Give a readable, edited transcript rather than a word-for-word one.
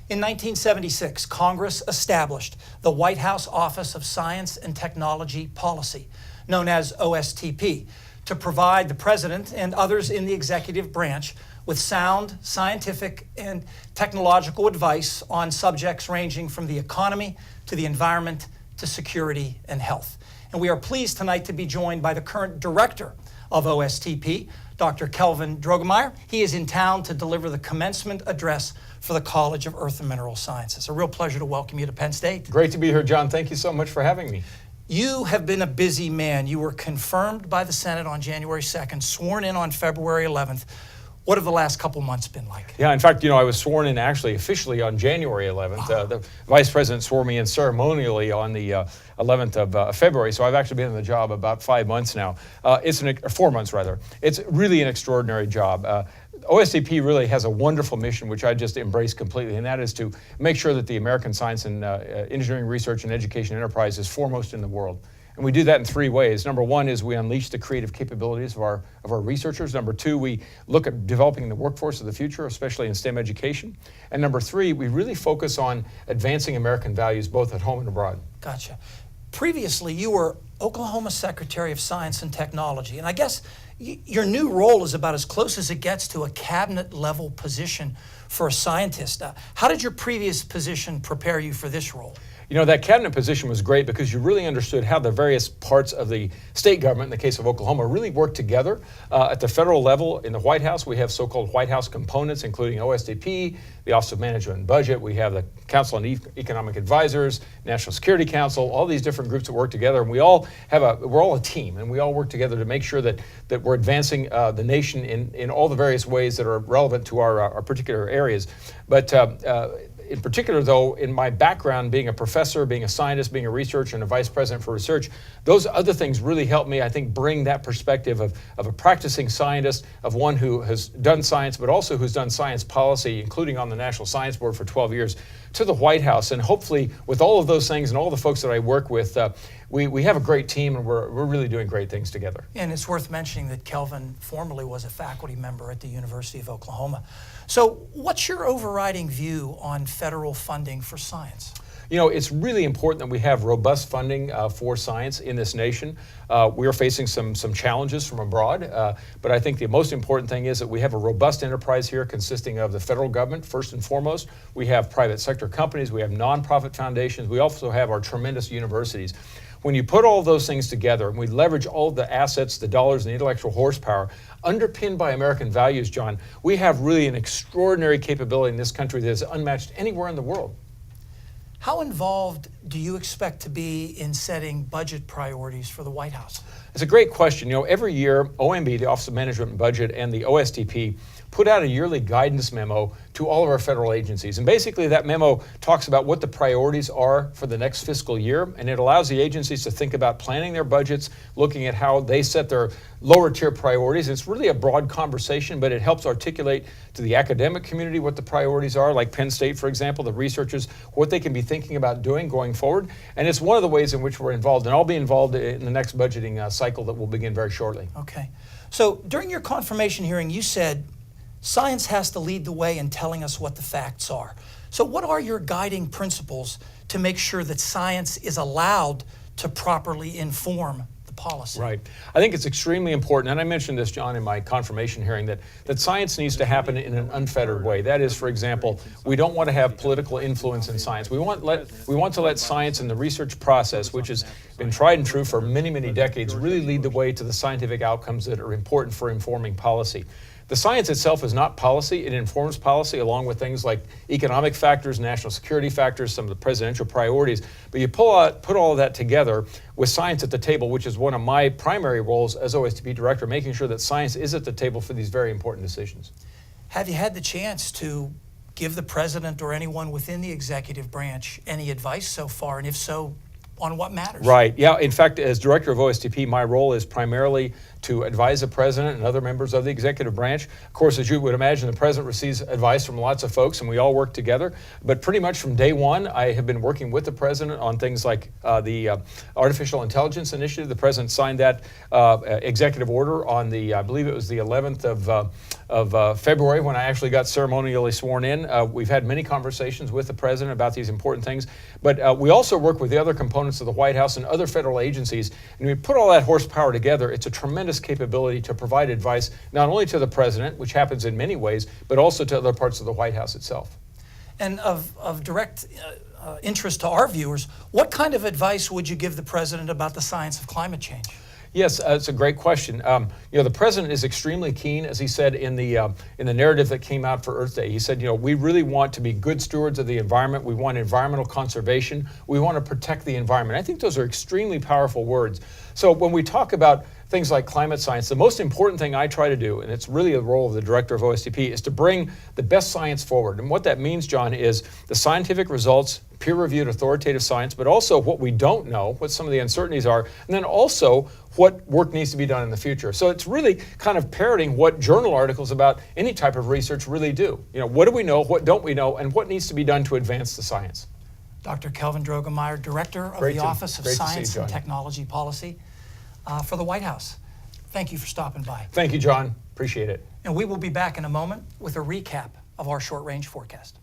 In 1976, Congress established the White House Office of Science and Technology Policy, known as OSTP, to provide the President and others in the executive branch with sound scientific and technological advice on subjects ranging from the economy to the environment to security and health. And we are pleased tonight to be joined by the current director of OSTP, Dr. Kelvin Droegemeier. He is in town to deliver the commencement address for the College of Earth and Mineral Sciences. A real pleasure to welcome you to Penn State. Great to be here, John. Thank you so much for having me. You have been a busy man. You were confirmed by the Senate on January 2nd, sworn in on February 11th. What have the last couple months been like? Yeah, in fact, I was sworn in actually officially on January 11th. The Vice President swore me in ceremonially on the 11th of February, so I've actually been in the job about 5 months now. 4 months rather. It's really an extraordinary job. OSTP really has a wonderful mission, which I just embrace completely, and that is to make sure that the American science and engineering research and education enterprise is foremost in the world. And we do that in three ways. Number one is we unleash the creative capabilities of our researchers. Number two, we look at developing the workforce of the future, especially in STEM education. And number three, we really focus on advancing American values both at home and abroad. Gotcha. Previously, you were Oklahoma Secretary of Science and Technology, and I guess your new role is about as close as it gets to a cabinet-level position for a scientist. How did your previous position prepare you for this role? That cabinet position was great because you really understood how the various parts of the state government, in the case of Oklahoma, really work together. At the federal level, in the White House, we have so-called White House components, including OSTP, the Office of Management and Budget. We have the Council on Economic Advisors, National Security Council, all these different groups that work together. And we're all a team, and we all work together to make sure that we're advancing the nation in all the various ways that are relevant to our particular areas. But in particular, though, in my background, being a professor, being a scientist, being a researcher, and a vice president for research, those other things really helped me, I think, bring that perspective of a practicing scientist, of one who has done science, but also who's done science policy, including on the National Science Board for 12 years, to the White House. And hopefully, with all of those things and all the folks that I work with, we have a great team, and we're really doing great things together. And it's worth mentioning that Kelvin formerly was a faculty member at the University of Oklahoma. So what's your overriding view on federal funding for science? It's really important that we have robust funding for science in this nation. We are facing some challenges from abroad, but I think the most important thing is that we have a robust enterprise here consisting of the federal government, first and foremost. We have private sector companies, we have nonprofit foundations, we also have our tremendous universities. When you put all those things together and we leverage all the assets, the dollars, and the intellectual horsepower underpinned by American values, John, we have really an extraordinary capability in this country that is unmatched anywhere in the world. How involved do you expect to be in setting budget priorities for the White House? It's a great question. Every year, OMB, the Office of Management and Budget, and the OSTP put out a yearly guidance memo to all of our federal agencies. And basically that memo talks about what the priorities are for the next fiscal year, and it allows the agencies to think about planning their budgets, looking at how they set their lower tier priorities. It's really a broad conversation, but it helps articulate to the academic community what the priorities are, like Penn State, for example, the researchers, what they can be thinking about doing going forward. And it's one of the ways in which we're involved, and I'll be involved in the next budgeting cycle that will begin very shortly. Okay. So during your confirmation hearing, you said science has to lead the way in telling us what the facts are. So what are your guiding principles to make sure that science is allowed to properly inform the policy? Right. I think it's extremely important, and I mentioned this, John, in my confirmation hearing, that science needs to happen in an unfettered way. That is, for example, we don't want to have political influence in science. We want to let science and the research process, which has been tried and true for many, many decades, really lead the way to the scientific outcomes that are important for informing policy. The science itself is not policy. It informs policy along with things like economic factors, national security factors, some of the presidential priorities. But you put all of that together with science at the table, which is one of my primary roles as OSTP director, making sure that science is at the table for these very important decisions. Have you had the chance to give the president or anyone within the executive branch any advice so far? And if so, on what matters? Right. Yeah. In fact, as director of OSTP, my role is primarily to advise the president and other members of the executive branch. Of course, as you would imagine, the president receives advice from lots of folks, and we all work together. But pretty much from day one, I have been working with the president on things like the Artificial Intelligence Initiative. The president signed that executive order on the, I believe it was the 11th of February, when I actually got ceremonially sworn in. We've had many conversations with the president about these important things, but we also work with the other components of the White House and other federal agencies, and we put all that horsepower together. It's a tremendous capability to provide advice not only to the president, which happens in many ways, but also to other parts of the White House itself. And of direct interest to our viewers, what kind of advice would you give the president about the science of climate change? Yes, it's a great question. The president is extremely keen, as he said in the narrative that came out for Earth Day. He said, we really want to be good stewards of the environment. We want environmental conservation. We want to protect the environment. I think those are extremely powerful words. So when we talk about things like climate science, the most important thing I try to do, and it's really the role of the director of OSTP, is to bring the best science forward. And what that means, John, is the scientific results, peer-reviewed authoritative science, but also what we don't know, what some of the uncertainties are, and then also what work needs to be done in the future. So it's really kind of parroting what journal articles about any type of research really do. What do we know, what don't we know, and what needs to be done to advance the science. Dr. Kelvin Droegemeier, Director of the Office of Science and Technology Policy for the White House. Thank you for stopping by. Thank you, John. Appreciate it. And we will be back in a moment with a recap of our short-range forecast.